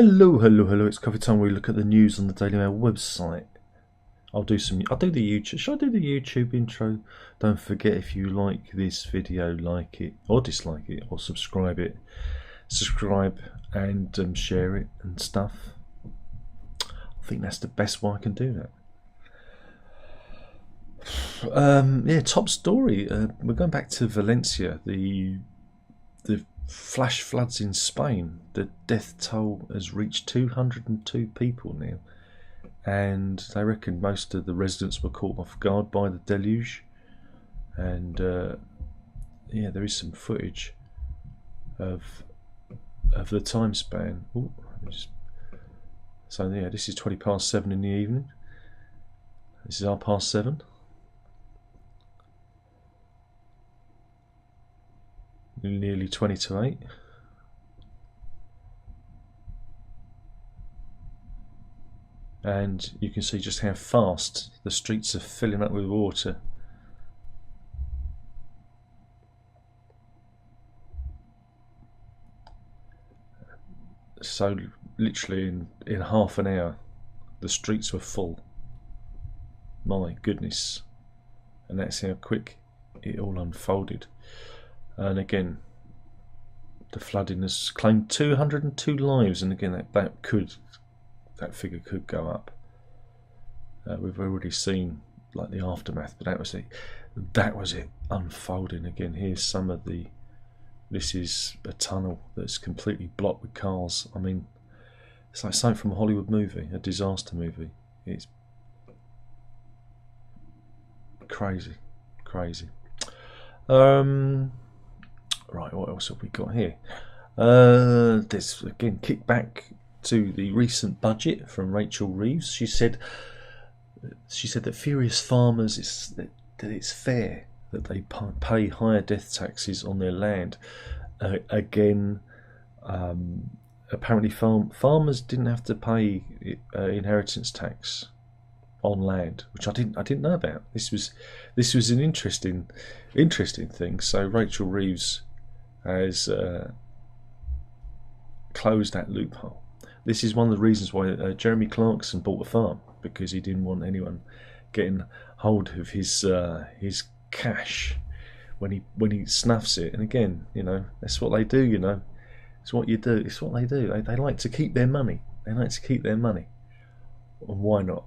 Hello, hello, hello. It's coffee time where we look at the news on the Daily Mail website. I'll do the YouTube. Should I do the YouTube intro? Don't forget, if you like this video, like it or dislike it or subscribe and share it and stuff. I think that's the best way I can do that. Yeah, top story. We're going back to Valencia. The flash floods in Spain. The death toll has reached 202 people now, and they reckon most of the residents were caught off guard by the deluge. And yeah, there is some footage of the time span. Ooh, so yeah, this is 7:20 in the evening. This is 7:30. Nearly 20 to 8. And you can see just how fast the streets are filling up with water. So literally in half an hour the streets were full. My goodness. And that's how quick it all unfolded. And again, the flooding has claimed 202 lives, and again that figure could go up. We've already seen like the aftermath, but that was it unfolding. Again, here's some of the. This is a tunnel that's completely blocked with cars. I mean, it's like something from a Hollywood movie, a disaster movie. It's crazy. Right, what else have we got here? This again, kick back to the recent budget from Rachel Reeves. She said that furious farmers, that it's fair that they pay higher death taxes on their land. Again, apparently farmers didn't have to pay inheritance tax on land, which I didn't know about. This was an interesting thing. So Rachel Reeves has closed that loophole. This is one of the reasons why Jeremy Clarkson bought a farm, because he didn't want anyone getting hold of his cash when he snuffs it. And again, you know, that's what they do. You know, it's what you do. It's what they do. They like to keep their money. And why not?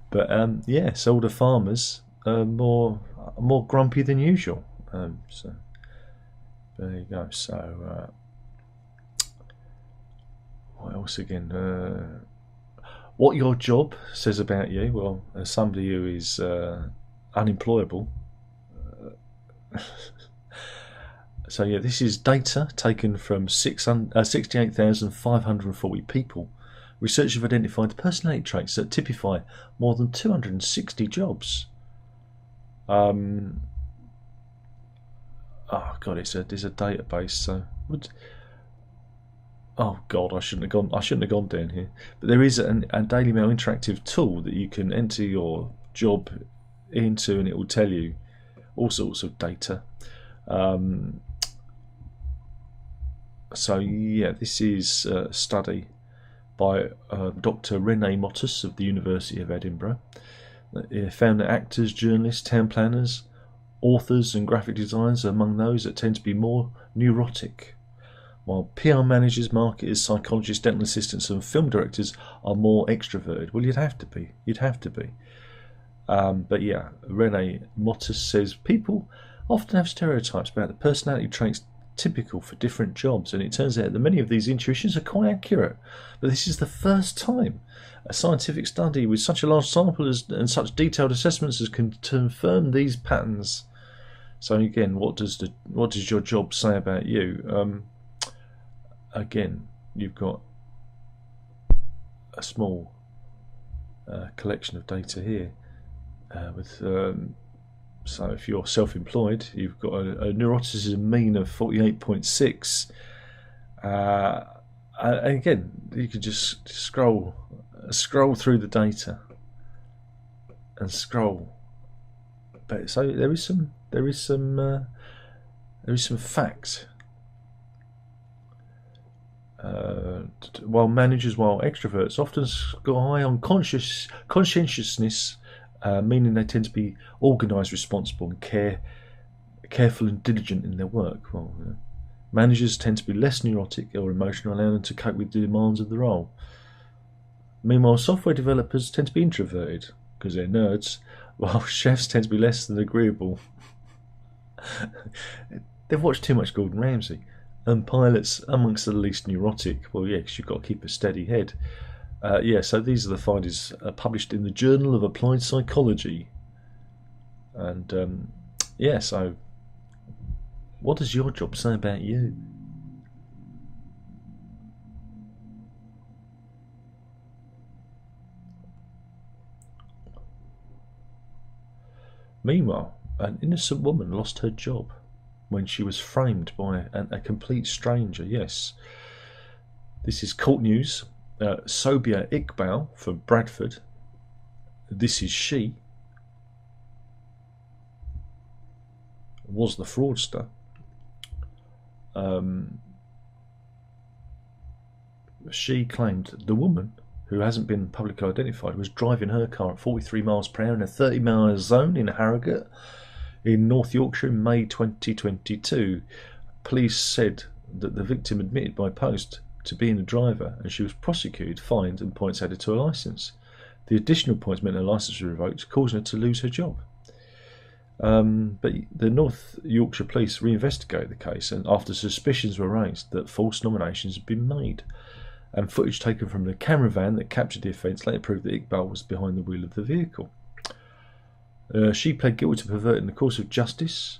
But yeah, so all the farmers are more grumpy than usual. So there you go. So what else again? What your job says about you? Well, as somebody who is unemployable. So yeah, this is data taken from 68,540 people. Researchers have identified personality traits that typify more than 260 jobs. Oh god, there's a database. So oh god, I shouldn't have gone down here. But there is a Daily Mail interactive tool that you can enter your job into, and it will tell you all sorts of data. So yeah, this is a study by Dr. Renee Mottus of the University of Edinburgh. It found that actors, journalists, town planners, authors and graphic designers are among those that tend to be more neurotic, while PR managers, marketers, psychologists, dental assistants and film directors are more extroverted. Well, you'd have to be. But yeah, Renee Mottus says people often have stereotypes about the personality traits typical for different jobs, and it turns out that many of these intuitions are quite accurate. But this is the first time a scientific study with such a large sample and such detailed assessments has confirmed these patterns. So again, what does your job say about you? Again, you've got a small collection of data here with. So if you're self-employed, you've got a neuroticism mean of 48.6. And again, you can just scroll through the data and scroll. But so there is some fact while extroverts often score high on conscientiousness, meaning they tend to be organised, responsible, and careful and diligent in their work. Well, managers tend to be less neurotic or emotional, allowing them to cope with the demands of the role. Meanwhile, software developers tend to be introverted because they're nerds, while chefs tend to be less than agreeable. They've watched too much Gordon Ramsay. And pilots amongst the least neurotic. Well, yeah, because you've got to keep a steady head. So these are the findings published in the Journal of Applied Psychology. And so what does your job say about you? Meanwhile, an innocent woman lost her job when she was framed by a complete stranger. Yes, this is court news. Sobia Iqbal from Bradford. This is she. Was the fraudster. She claimed the woman, who hasn't been publicly identified, was driving her car at 43 miles per hour in a 30-mile zone in Harrogate in North Yorkshire in May 2022. Police said that the victim admitted by post to being the driver, and she was prosecuted, fined, and points added to her licence. The additional points meant her licence was revoked, causing her to lose her job. But the North Yorkshire Police reinvestigated the case, and after suspicions were raised that false nominations had been made, and footage taken from the camera van that captured the offence later proved that Iqbal was behind the wheel of the vehicle. She pled guilty to perverting the course of justice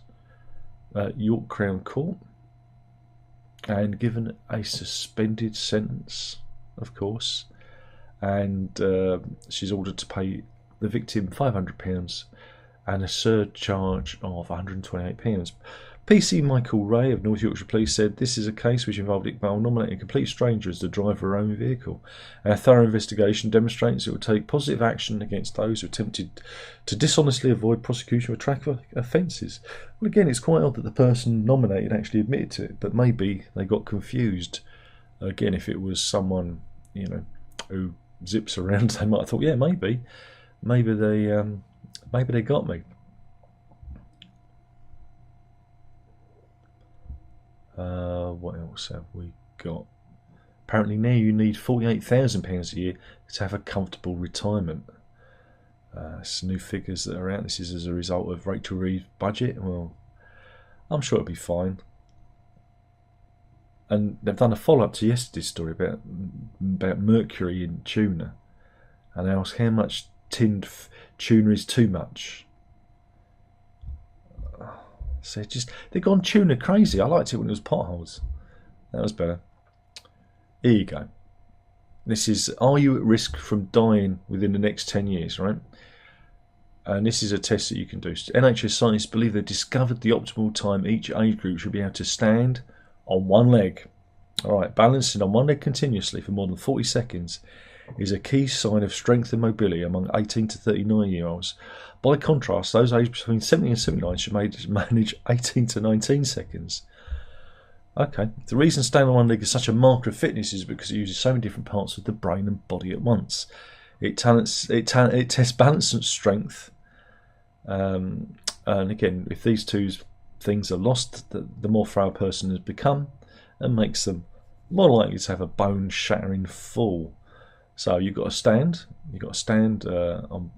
at York Crown Court and given a suspended sentence, of course, and she's ordered to pay the victim £500 and a surcharge of £128. PC Michael Ray of North Yorkshire Police said this is a case which involved Iqbal nominating a complete stranger as the driver of her own vehicle. A thorough investigation demonstrates it will take positive action against those who attempted to dishonestly avoid prosecution for track offences. Well, again, it's quite odd that the person nominated actually admitted to it, but maybe they got confused. Again, if it was someone, who zips around, they might have thought, yeah, maybe they got me. What else have we got? Apparently now you need £48,000 a year to have a comfortable retirement. Some new figures that are out. This is as a result of Rachel Reeves' budget. Well, I'm sure it'll be fine. And they've done a follow-up to yesterday's story about mercury in tuna, and they asked how much tinned tuna is too much. So they've gone tuna crazy. I liked it when it was potholes. That was better. Here you go. This is, are you at risk from dying within the next 10 years, right? And this is a test that you can do. NHS scientists believe they've discovered the optimal time each age group should be able to stand on one leg. All right, balancing on one leg continuously for more than 40 seconds is a key sign of strength and mobility among 18 to 39-year-olds. By contrast, those aged between 70 and 79 should manage 18 to 19 seconds. Okay, the reason standing on one leg is such a marker of fitness is because it uses so many different parts of the brain and body at once. It tests balance and strength. And again, if these two things are lost, the more frail a person has become, and makes them more likely to have a bone-shattering fall. So you've got to stand. You've got to stand on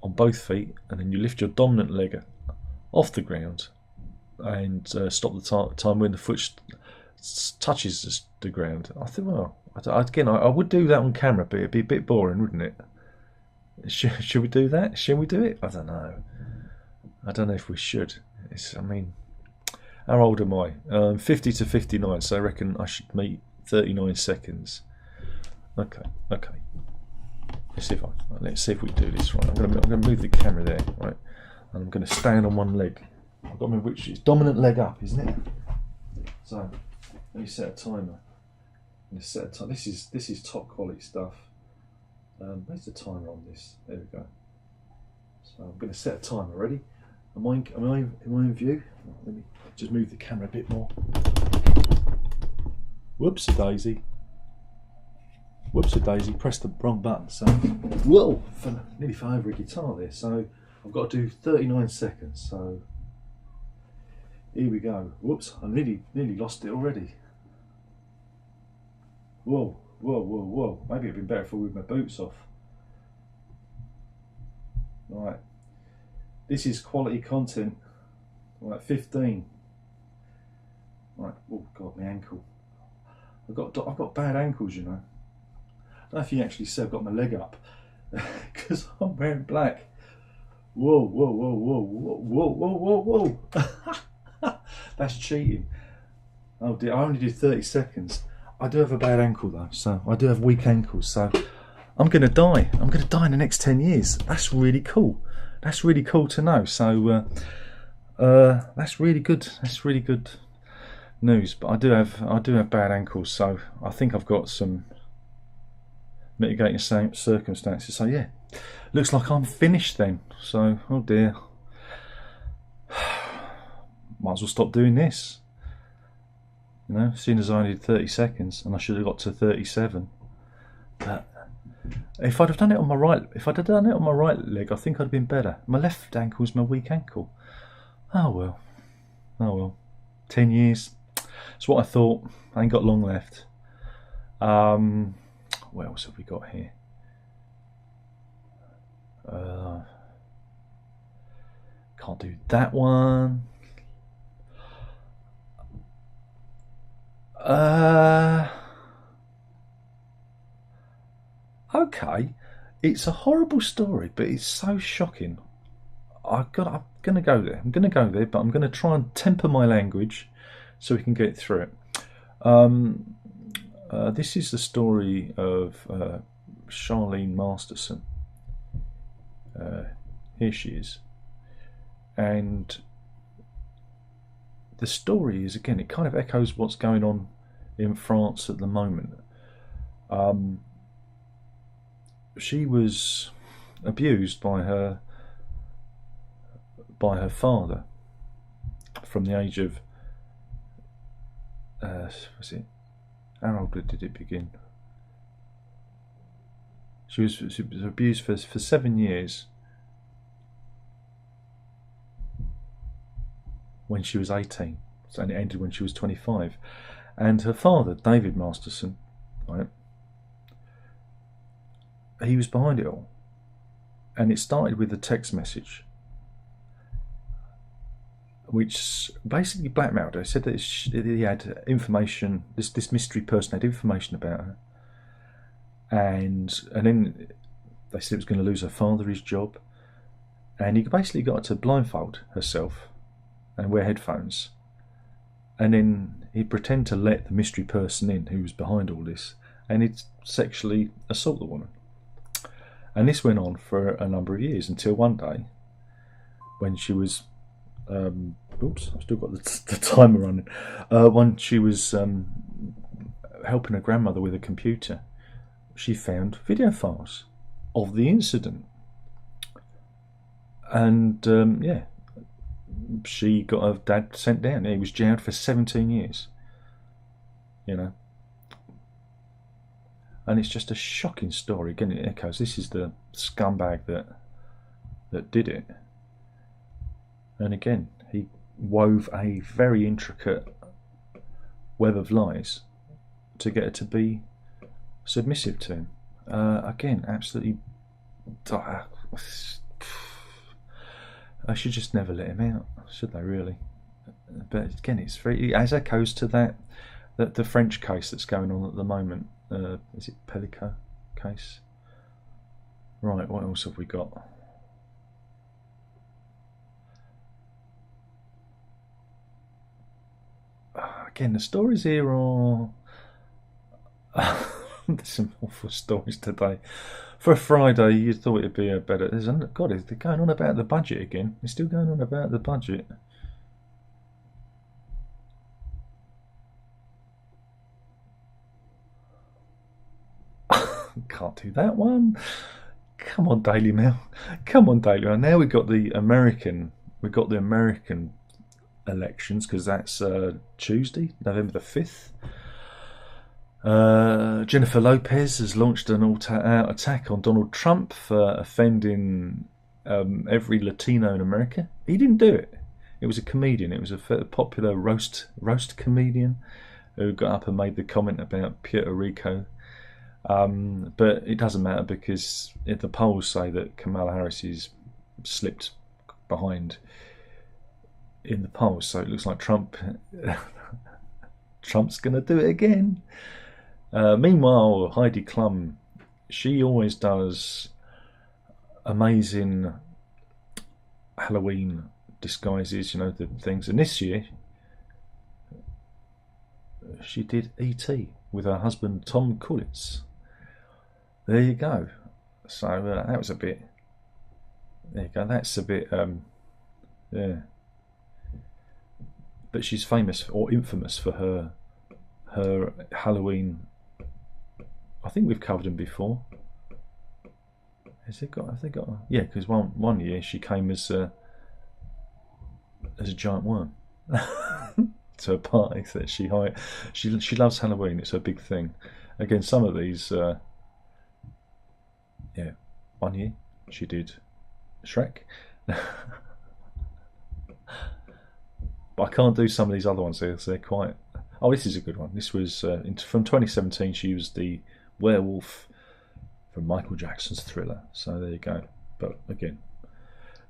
both feet, and then you lift your dominant leg off the ground, and stop the time when the foot touches the ground. I think, well, again, I would do that on camera, but it'd be a bit boring, wouldn't it? Should we do that? Shall we do it? I don't know. I don't know if we should. How old am I? 50 to 59, so I reckon I should meet 39 seconds. Okay. Let's see if we do this right. I'm going to move the camera there, right? And I'm going to stand on one leg. I've got to remember which is dominant leg up, isn't it? So let me set a timer. This is top quality stuff. Where's the timer on this? There we go. So I'm going to set a timer. Ready? Am I in view? Let me just move the camera a bit more. Whoops-a-daisy. Whoops-a-daisy, pressed the wrong button. So, whoa, nearly fell over a guitar there. So I've got to do 39 seconds. So here we go. Whoops, I nearly lost it already. Whoa, whoa, whoa, whoa. Maybe it'd been better if I with my boots off. Right. This is quality content. Right, 15. Right, oh god, my ankle. I've got bad ankles, you know. I don't know if you actually see I've got my leg up because I'm wearing black. Whoa, whoa, whoa, whoa, whoa, whoa, whoa, whoa. That's cheating. Oh dear, I only did 30 seconds. I do have a bad ankle though, so I do have weak ankles, so I'm gonna die. I'm gonna die in the next 10 years. That's really cool. That's really cool to know. So that's really good. That's really good news. But I do have bad ankles, so I think I've got some mitigating circumstances. So yeah, looks like I'm finished then. So oh dear, might as well stop doing this. You know, as soon as I only did 30 seconds, and I should have got to 37. But if I'd have done it on my right, leg, I think I'd have been better. My left ankle is my weak ankle. Oh well. Oh well. 10 years. That's what I thought. I ain't got long left. What else have we got here? Can't do that one. Okay, it's a horrible story, but it's so shocking. I'm gonna go there. But I'm gonna try and temper my language so we can get through it. This is the story of Charlene Masterson. Here she is, and the story is, again, it kind of echoes what's going on in France at the moment. She was abused by her father from the age of was it, how old did it begin? She was abused for 7 years when she was 18, and it ended when she was 25. And her father, David Masterson, right, he was behind it all. And it started with a text message which basically blackmailed her. He said that he had information, this mystery person had information about her, and then they said it was going to lose her father his job, and he basically got her to blindfold herself and wear headphones, and then he'd pretend to let the mystery person in who was behind all this, and he'd sexually assault the woman. And this went on for a number of years until one day when she was oops, I've still got the timer running. When she was helping her grandmother with a computer, she found video files of the incident, and yeah, she got her dad sent down. He was jailed for 17 years. You know, and it's just a shocking story. Again, it echoes. This is the scumbag that did it, and again, he wove a very intricate web of lies to get her to be submissive to him. Again, absolutely. I should just never let him out, should they really? But again, it's very, as echoes to that the French case that's going on at the moment. Is it Pellico case? Right, what else have we got? Again, the stories here are there's some awful stories today. For a Friday, you thought it'd be a better. God, they're going on about the budget again. They're still going on about the budget. Can't do that one. Come on, Daily Mail. Come on, Daily Mail. Now we've got the American. We've got the American elections, because that's Tuesday, November the 5th. Jennifer Lopez has launched an all-out attack on Donald Trump for offending every Latino in America. He didn't do it. It was a comedian. It was a popular roast comedian who got up and made the comment about Puerto Rico. But it doesn't matter, because the polls say that Kamala Harris is slipped behind in the polls, so it looks like Trump's going to do it again. Meanwhile, Heidi Klum, she always does amazing Halloween disguises, you know, the things. And this year, she did E.T. with her husband Tom Collins. There you go. So that was a bit. There you go. That's a bit. Yeah. But she's famous or infamous for her Halloween. I think we've covered them before. Have they got? Yeah, because one year she came as a giant worm to a party that she loves Halloween. It's her big thing. Again, some of these. Yeah, one year she did Shrek. But I can't do some of these other ones. They're quite. Oh, this is a good one. This was from 2017. She was the werewolf from Michael Jackson's Thriller. So there you go. But again,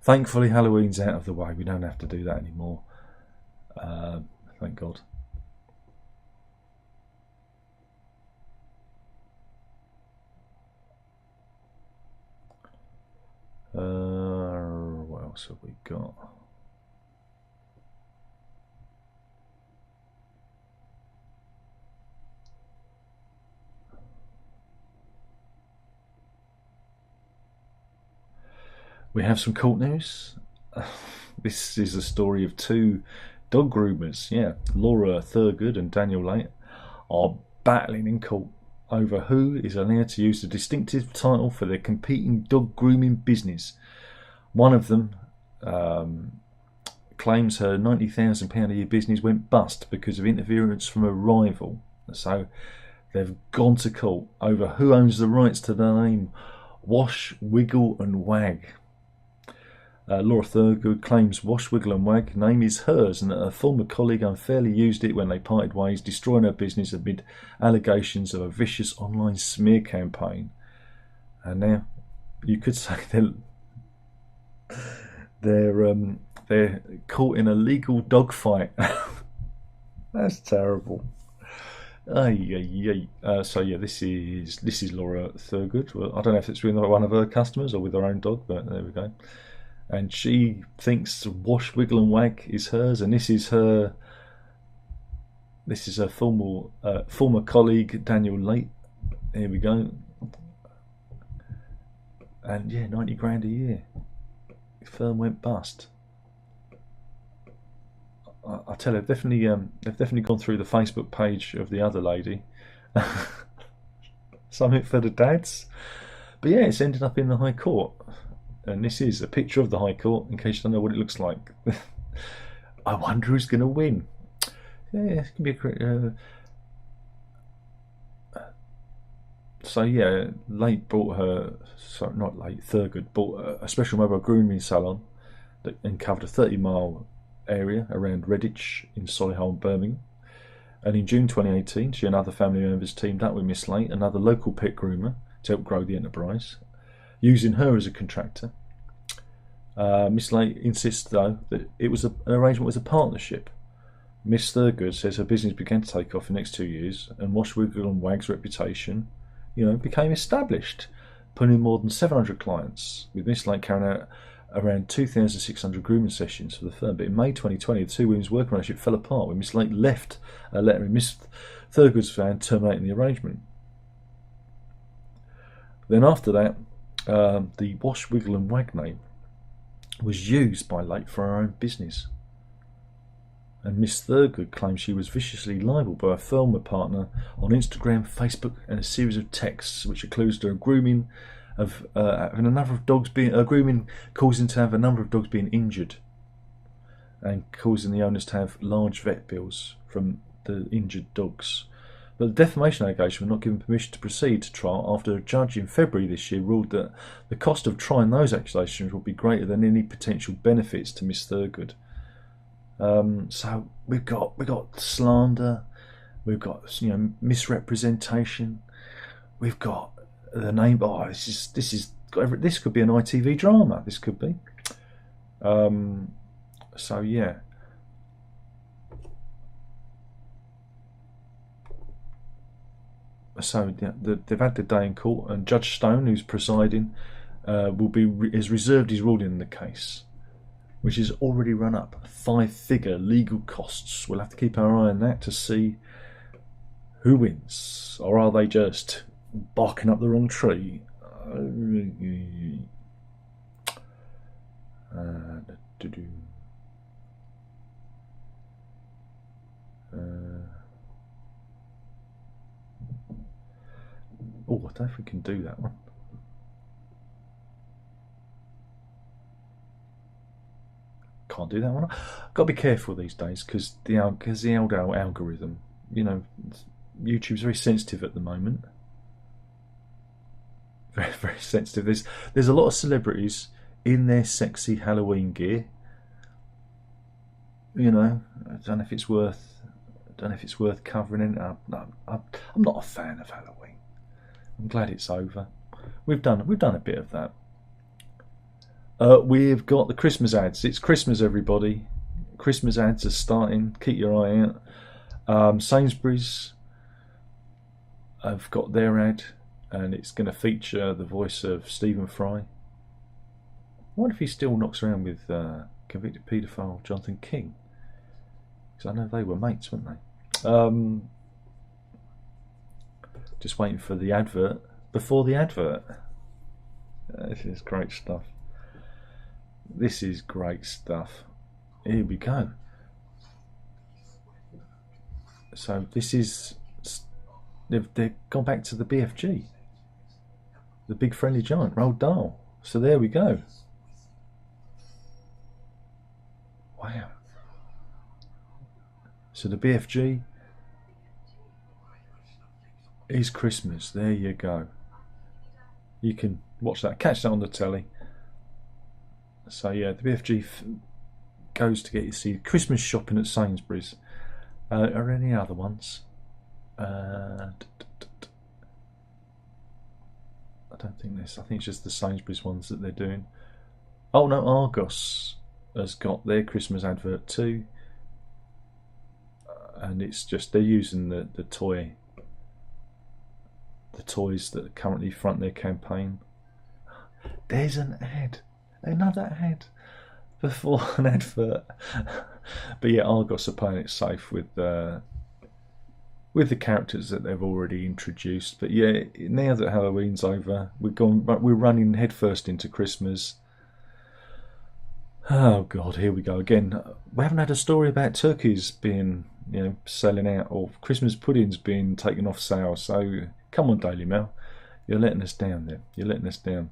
thankfully Halloween's out of the way. We don't have to do that anymore. Thank God. What else have we got? We have some court news. This is a story of two dog groomers. Yeah, Laura Thurgood and Daniel Late are battling in court over who is allowed to use the distinctive title for their competing dog grooming business. One of them claims her £90,000 a year business went bust because of interference from a rival. So they've gone to court over who owns the rights to the name Wash, Wiggle and Wag. Laura Thurgood claims Wash, Wiggle and Wag name is hers, and that her former colleague unfairly used it when they parted ways, destroying her business amid allegations of a vicious online smear campaign. And now you could say they're caught in a legal dogfight. That's terrible. So yeah, this is Laura Thurgood. Well, I don't know if it's with one of her customers or with her own dog, but there we go. And she thinks Wash, Wiggle and Wag is hers, and this is her former colleague Daniel Late. Here we go. And yeah, 90 grand a year. The firm went bust. I tell you, they've definitely gone through the Facebook page of the other lady. Something for the dads. But yeah, it's ended up in the High Court. And this is a picture of the High Court, in case you don't know what it looks like. I wonder who's going to win. Yeah, it can be a... So yeah, Thurgood bought a special mobile grooming salon that covered a 30-mile area around Redditch in Solihull, Birmingham. And in June 2018, she and other family members teamed up with Miss Late, another local pet groomer, to help grow the enterprise, using her as a contractor. Miss Late insists, though, that it was an arrangement was a partnership. Miss Thurgood says her business began to take off in the next 2 years, and Wash, Wiggle and Wag's reputation, became established, putting in more than 700 clients, with Miss Late carrying out around 2,600 grooming sessions for the firm. But in May 2020, the two women's working relationship fell apart when Miss Late left a letter in Miss Thurgood's van terminating the arrangement. Then after that, the Wash, Wiggle and Wag name was used by Late for her own business. And Miss Thurgood claims she was viciously libelled by a former partner on Instagram, Facebook, and a series of texts which accused her of grooming of having a number of dogs being grooming, causing to have a number of dogs being injured, and causing the owners to have large vet bills from the injured dogs. But the defamation allegation were not given permission to proceed to trial after a judge in February this year ruled that the cost of trying those accusations would be greater than any potential benefits to Miss Thurgood. So we've got slander, we've got misrepresentation, we've got the name. Oh, this could be an ITV drama. This could be. So yeah. So they've had the day in court, and Judge Stone, who's presiding, has reserved his ruling in the case, which has already run up 5-figure legal costs. We'll have to keep our eye on that to see who wins, or are they just barking up the wrong tree? Oh, I don't know if we can do that one. Can't do that one. Got to be careful these days because the old algorithm. YouTube's very sensitive at the moment. Very, very sensitive. There's a lot of celebrities in their sexy Halloween gear. I don't know if it's worth covering it. I'm not a fan of Halloween. I'm glad it's over. We've done a bit of that. We've got the Christmas ads. It's Christmas, everybody. Christmas ads are starting. Keep your eye out. Sainsbury's have got their ad, and it's going to feature the voice of Stephen Fry. I wonder if he still knocks around with convicted paedophile Jonathan King, because I know they were mates, weren't they? Just waiting for the advert. Before the advert. This is great stuff. This is great stuff. Here we go. So this is... They've gone back to the BFG. The Big Friendly Giant, Roald Dahl. So there we go. Wow. So the BFG is Christmas. There you go. You can watch that, catch that on the telly. So yeah, the BFG goes to get you to see Christmas shopping at Sainsbury's. Are there any other ones? I don't think this. I think it's just the Sainsbury's ones that they're doing. Oh no, Argos has got their Christmas advert too, and it's just they're using the toys that currently front their campaign. There's an ad, another ad before an advert. But yeah, Argos are playing it safe with the characters that they've already introduced. But yeah, now that Halloween's over, we're running headfirst into Christmas. Oh God, here we go again. We haven't had a story about turkeys being, selling out, or Christmas puddings being taken off sale. So come on, Daily Mail, you're letting us down there. You're letting us down.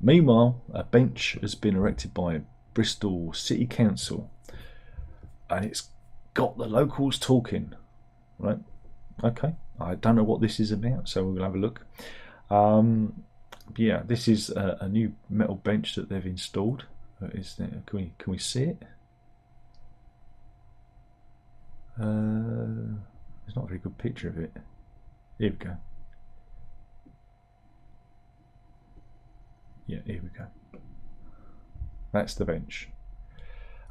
Meanwhile, a bench has been erected by Bristol City Council, and it's got the locals talking. Right? Okay. I don't know what this is about, so we'll have a look. Yeah, this is a new metal bench that they've installed. Can we see it? There's not a very good picture of it. Here we go. Yeah, here we go. That's the bench.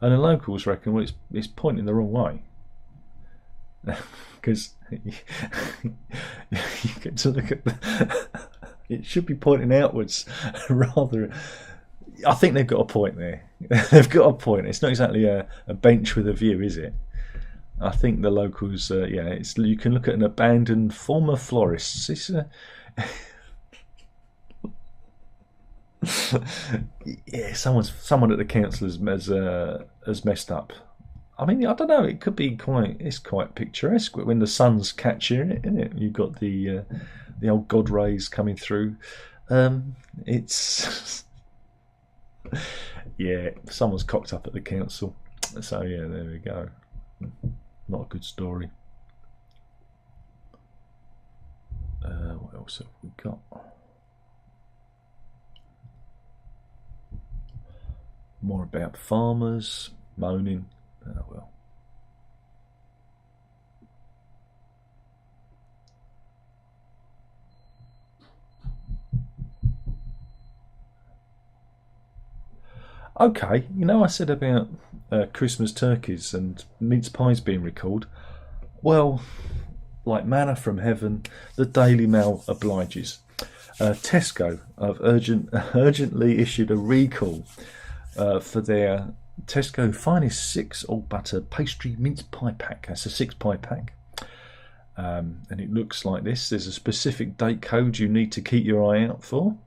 And the locals reckon, well, it's pointing the wrong way. Because you get to look at it should be pointing outwards rather. I think they've got a point there. They've got a point. It's not exactly a bench with a view, is it? I think the locals, you can look at an abandoned former florist's. It's yeah, someone at the council has messed up. I mean, I don't know. It could be quite picturesque when the sun's catching it, isn't it? You've got the old God rays coming through. It's yeah, someone's cocked up at the council. So yeah, there we go. Not a good story. What else have we got? More about farmers moaning. Oh well. Okay, you know I said about Christmas turkeys and mince pies being recalled. Well, like manna from heaven, the Daily Mail obliges. Tesco have urgently issued a recall for their Tesco Finest 6 all butter pastry mince pie pack. That's a 6 pie pack. And it looks like this. There's a specific date code you need to keep your eye out for.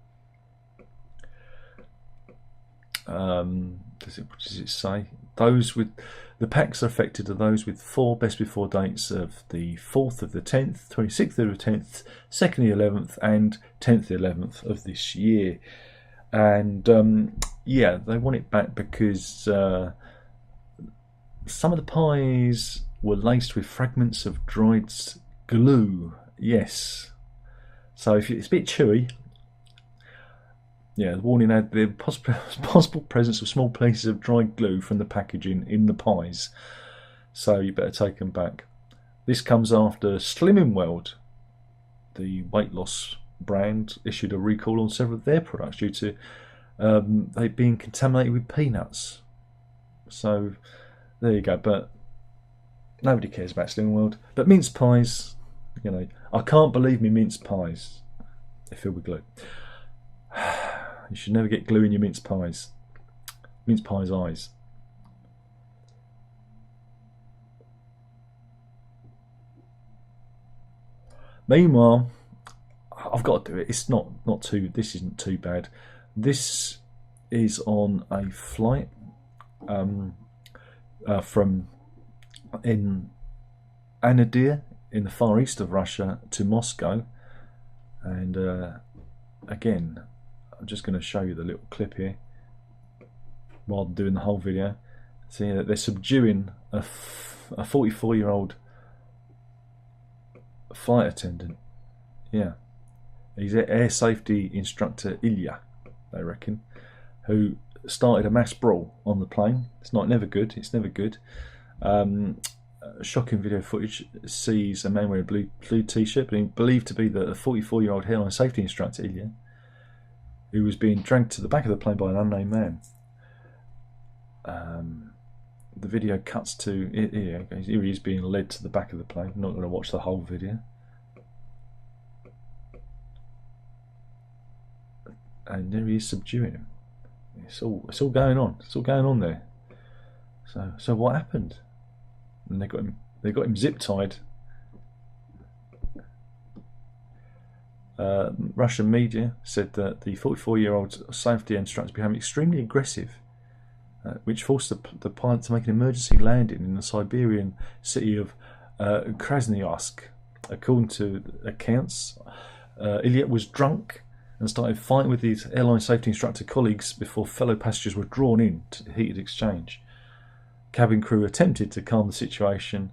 What does it say? Those with the packs affected are those with 4 best before dates of the 4th of the 10th, 26th of the 10th, 2nd of the 11th, and 10th of the 11th of this year. And yeah, they want it back because some of the pies were laced with fragments of dried glue. Yes, so if it's a bit chewy. Yeah, the warning had the possible presence of small pieces of dried glue from the packaging in the pies, so you better take them back. This comes after Slimming World, the weight loss brand, issued a recall on several of their products due to they being contaminated with peanuts. So there you go. But nobody cares about Slimming World. But mince pies, you know, I can't believe me mince pies. They're filled with glue. You should never get glue in your mince pies. Mince pies' eyes. Meanwhile, I've got to do it. It's not too. This isn't too bad. This is on a flight from in Anadyr in the far east of Russia to Moscow, and again, I'm just going to show you the little clip here while I'm doing the whole video. See that they're subduing a 44-year-old flight attendant. Yeah, he's an air safety instructor, Ilya, they reckon, who started a mass brawl on the plane. It's never good. It's never good. Shocking video footage sees a man wearing a blue t-shirt, being believed to be the 44-year-old airline safety instructor, Ilya, who was being dragged to the back of the plane by an unnamed man. The video cuts to here he is being led to the back of the plane. I'm not going to watch the whole video. And there he is subduing him. It's all going on. It's all going on there. So what happened? And they got him zip tied. Russian media said that the 44-year-old safety instructor became extremely aggressive, which forced the pilot to make an emergency landing in the Siberian city of Krasnoyarsk. According to accounts, Ilya was drunk and started fighting with his airline safety instructor colleagues before fellow passengers were drawn in to the heated exchange. Cabin crew attempted to calm the situation,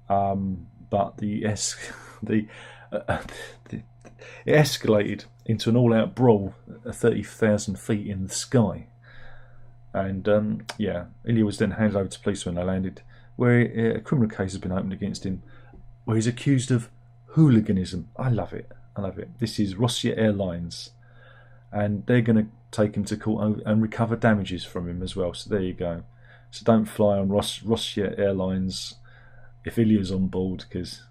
but it escalated into an all-out brawl at 30,000 feet in the sky. And yeah, Ilya was then handed over to police when they landed, where a criminal case has been opened against him, where he's accused of hooliganism. I love it. This is Russia Airlines, and they're going to take him to court and recover damages from him as well. So there you go. So don't fly on Russia Airlines if Ilya's on board, because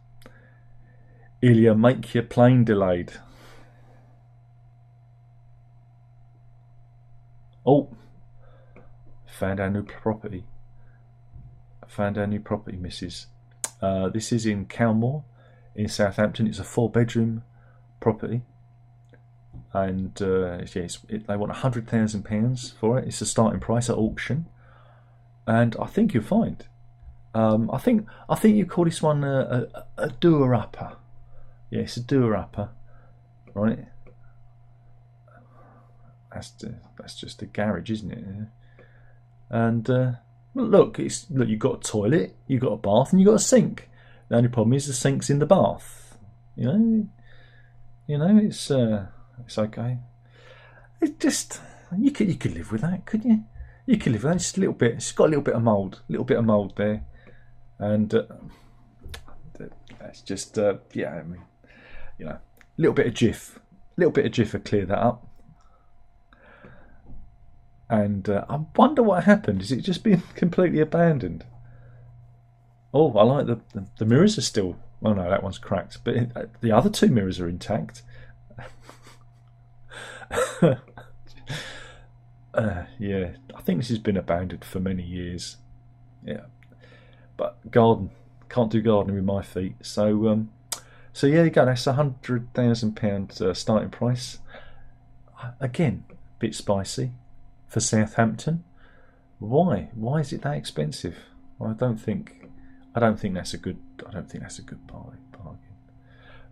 Ilya, make your plane delayed. Oh, found our new property. Missus. This is in Calmore in Southampton. It's a 4-bedroom property, and they want £100,000 for it. It's the starting price at auction, and I think you'll find. I think you call this one a doer-upper. Yeah, it's a doer-upper, right? That's just a garage, isn't it? And Look, you've got a toilet, you've got a bath, and you've got a sink. The only problem is the sink's in the bath. It's okay. It just you could live with that, couldn't you? You could live with that. It's a little bit. It's got a little bit of mould, there, and it's just yeah. I mean, a little bit of Jif, would clear that up. And I wonder what happened. Is it just been completely abandoned? Oh, I like the mirrors are still. Oh no, that one's cracked. But the other two mirrors are intact. Yeah, I think this has been abandoned for many years. Yeah, but can't do gardening with my feet. So yeah, there you go. That's £100,000 starting price. Again, a bit spicy for Southampton. Why? Why is it that expensive? Well, I don't think that's a good bargain.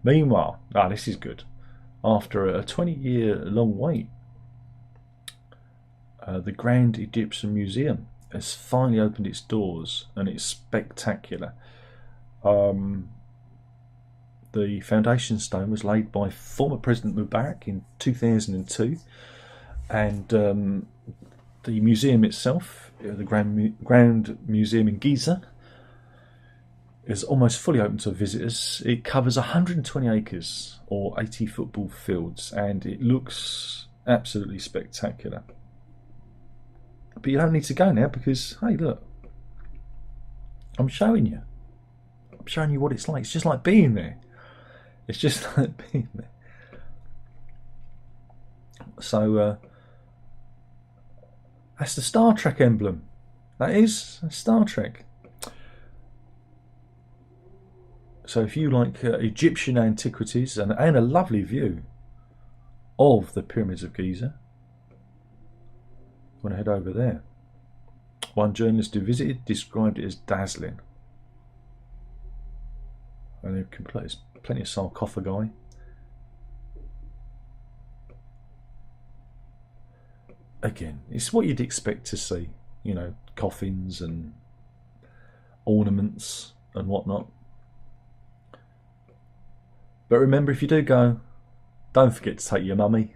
Meanwhile, this is good. After a 20-year long wait, the Grand Egyptian Museum has finally opened its doors, and it's spectacular. The foundation stone was laid by former President Mubarak in 2002, and the museum itself, the Grand Museum in Giza, is almost fully open to visitors. It covers 120 acres or 80 football fields, and it looks absolutely spectacular. But you don't need to go now because, hey, look, I'm showing you what it's like. It's just like being there. So that's the Star Trek emblem. That is Star Trek. So if you like Egyptian antiquities and a lovely view of the pyramids of Giza, you want to head over there. One journalist who visited described it as dazzling. And there's plenty of sarcophagi. Again, it's what you'd expect to see. Coffins and ornaments and whatnot. But remember, if you do go, don't forget to take your mummy.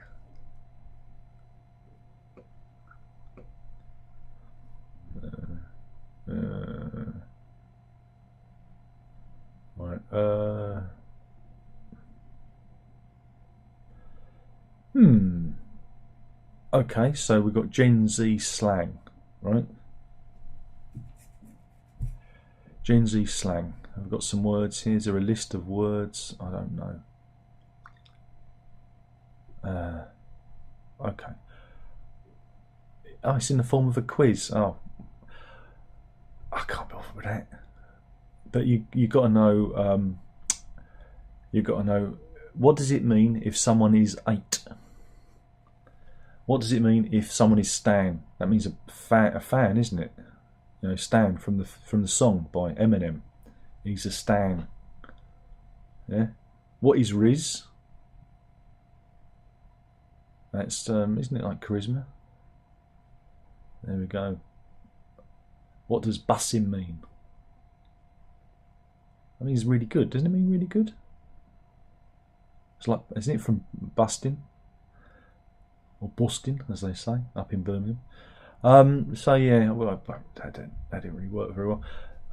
Right. Okay, so we've got Gen Z slang, right? Gen Z slang. I've got some words here. Is there a list of words? I don't know. Okay. Oh, it's in the form of a quiz. Oh, I can't be bothered with that. But you got to know. You got to know, what does it mean if someone is 8? What does it mean if someone is Stan? That means a fan, isn't it? Stan from the song by Eminem. He's a Stan. Yeah. What is Riz? That's isn't it like charisma? There we go. What does bussin mean? I mean, it's really good. Doesn't it mean really good? It's like, isn't it from busting? Or busting, as they say, up in Birmingham. So yeah, well, that didn't really work very well.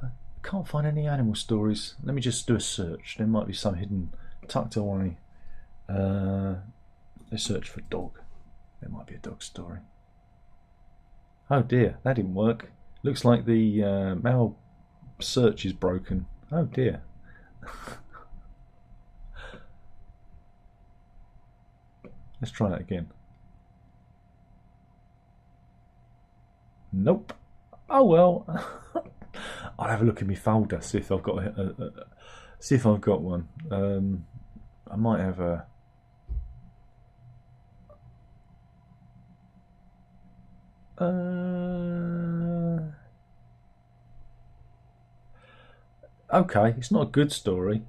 I can't find any animal stories. Let me just do a search. There might be some hidden, tucked away. Let's search for dog. There might be a dog story. Oh dear, that didn't work. Looks like the mail search is broken. Oh dear. Let's try that again. Nope. Oh well. I'll have a look in my folder, see if I've got one. I might have a. Okay, it's not a good story.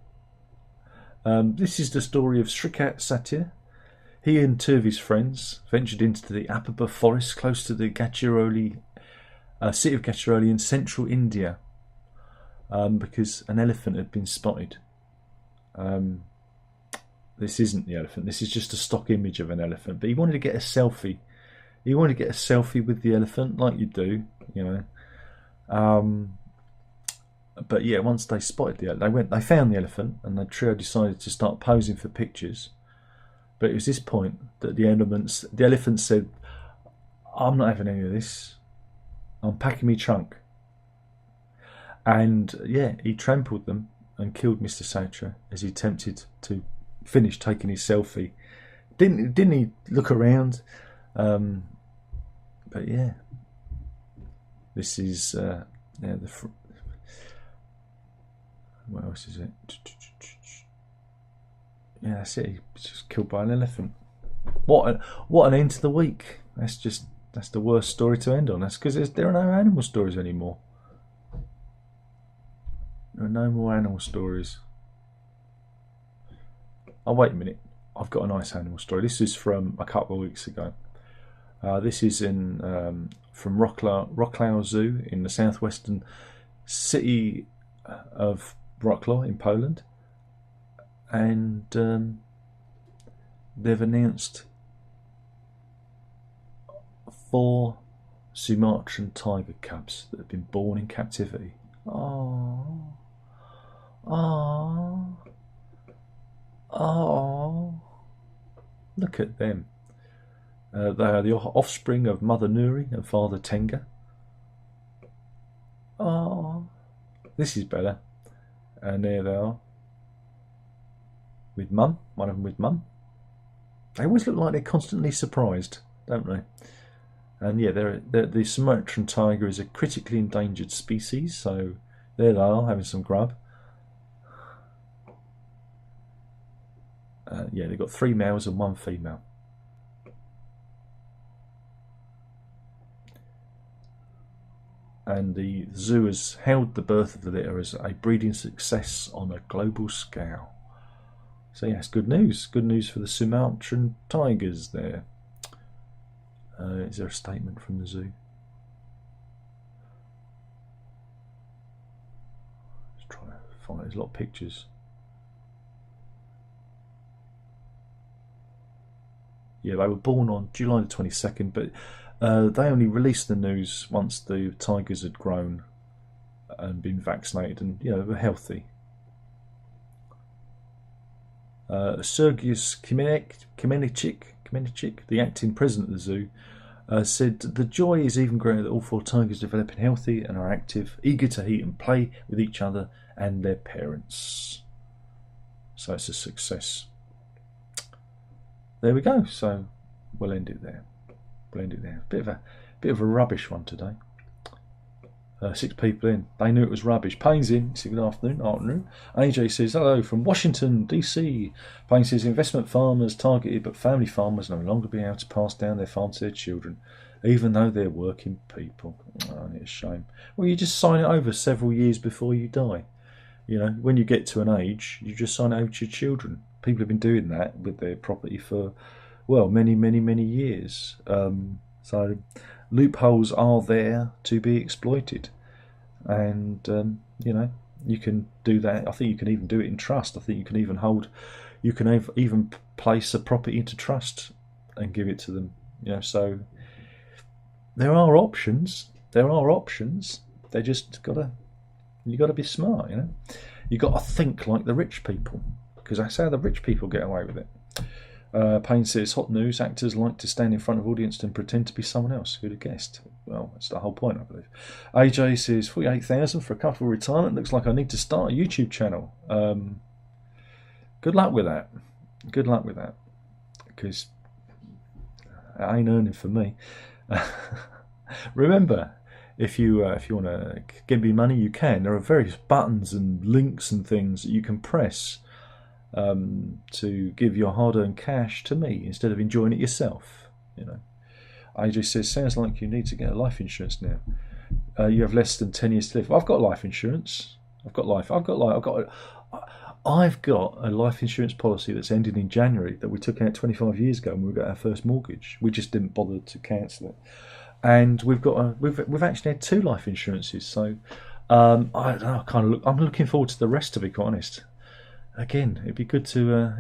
This is the story of Srikat Satir. He and two of his friends ventured into the Apapa forest close to the Gachiroli city of Gadchiroli in central India, because an elephant had been spotted. This isn't the elephant. This is just a stock image of an elephant. But he wanted to get a selfie. He wanted to get a selfie with the elephant, like you do, you know. But yeah, once they spotted they found the elephant, and the trio decided to start posing for pictures. But it was this point that the elephant said, "I'm not having any of this. I'm packing my trunk." And yeah, he trampled them and killed Mr. Satra as he attempted to finish taking his selfie. Didn't he look around? But yeah, this is what else is it? Yeah, that's it. He was just killed by an elephant. What an end to the week. That's the worst story to end on. That's because there are no animal stories anymore. There are no more animal stories. Oh, wait a minute. I've got a nice animal story. This is from a couple of weeks ago. This is from Wrocław Zoo in the southwestern city of Wrocław in Poland. And they've announced 4 Sumatran tiger cubs that have been born in captivity. Oh, oh, oh! Look at them. They are the offspring of Mother Nuri and Father Tenga. Oh, this is better. And there they are. With Mum, one of them with Mum. They always look like they're constantly surprised, don't they? And yeah, the Sumatran tiger is a critically endangered species, so there they are, having some grub. Yeah, they've got 3 males and 1 female. And the zoo has hailed the birth of the litter as a breeding success on a global scale. So yes, good news. Good news for the Sumatran tigers there. Is there a statement from the zoo? Let's try to find it. There's a lot of pictures. Yeah, they were born on July the 22nd, but they only released the news once the tigers had grown and been vaccinated and, were healthy. Sergius Kamenicic, the acting president of the zoo, said the joy is even greater that all 4 tigers are developing healthy and are active, eager to eat and play with each other and their parents. So it's a success. There we go. So we'll end it there. Bit of a rubbish one today. 6 people in. They knew it was rubbish. Payne's in. Good afternoon. AJ says, hello from Washington, DC. Payne says, investment farmers targeted, but family farmers no longer be able to pass down their farm to their children, even though they're working people. Oh, it's a shame. Well, you just sign it over several years before you die. When you get to an age, you just sign it over to your children. People have been doing that with their property for, many, many, many years. So loopholes are there to be exploited, and you can do that. I think you can even do it in trust. I think you can even place a property into trust and give it to them. So there are options. They just you got to be smart. You got to think like the rich people, because that's how the rich people get away with it. Payne says, hot news, actors like to stand in front of audience and pretend to be someone else. Who'd have guessed? Well, that's the whole point, I believe. AJ says, 48,000 for a couple of retirement. Looks like I need to start a YouTube channel. Good luck with that. Because it ain't earning for me. Remember, if you want to give me money, you can. There are various buttons and links and things that you can press to give your hard-earned cash to me instead of enjoying it yourself. AJ says, sounds like you need to get a life insurance now. You have less than 10 years to live. I've got life insurance. I've got a life insurance policy that's ended in January that we took out 25 years ago when we got our first mortgage. We just didn't bother to cancel it. and we've actually had 2 life insurances. So I don't know, I'm looking forward to the rest, to be quite honest. Again, it'd be good to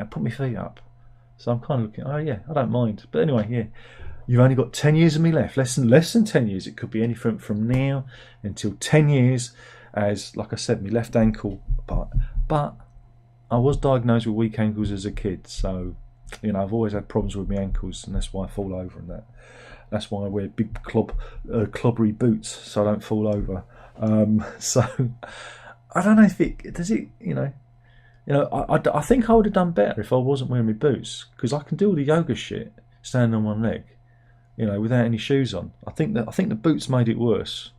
put my feet up. So I'm kind of looking. Oh yeah, I don't mind. But anyway, yeah, you've only got 10 years of me left. Less than 10 years. It could be anything from now until 10 years. As like I said, my left ankle, but I was diagnosed with weak ankles as a kid. So I've always had problems with my ankles, and that's why I fall over and that. That's why I wear big clobbery boots so I don't fall over. So I don't know if it does it. I think I would have done better if I wasn't wearing my boots, because I can do all the yoga shit standing on one leg, without any shoes on. I think the boots made it worse.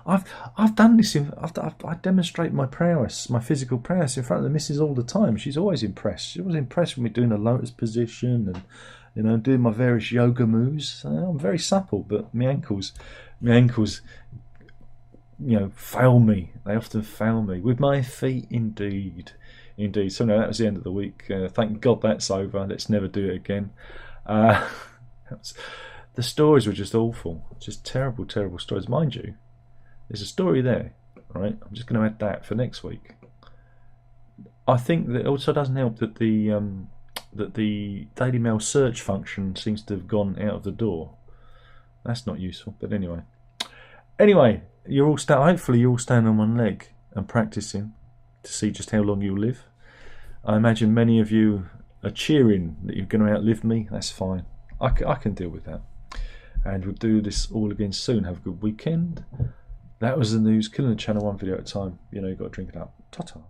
I've done this. I demonstrate my prowess, my physical prowess, in front of the missus all the time. She's always impressed. She was impressed with me doing a lotus position and doing my various yoga moves. I'm very supple, but my ankles, fail me. They often fail me with my feet, indeed. So no, that was the end of the week. Thank God that's over. Let's never do it again. The stories were just awful, just terrible stories. Mind you, there's a story there, right? I'm just going to add that for next week. I think that it also doesn't help that the Daily Mail search function seems to have gone out of the door. That's not useful, but anyway, you're all hopefully you're all standing on one leg and practicing to see just how long you'll live. I imagine many of you are cheering that you're going to outlive me. That's fine. I can deal with that. And we'll do this all again soon. Have a good weekend. That was the news. Killing the channel one video at a time. You've got to drink it up. Ta-ta.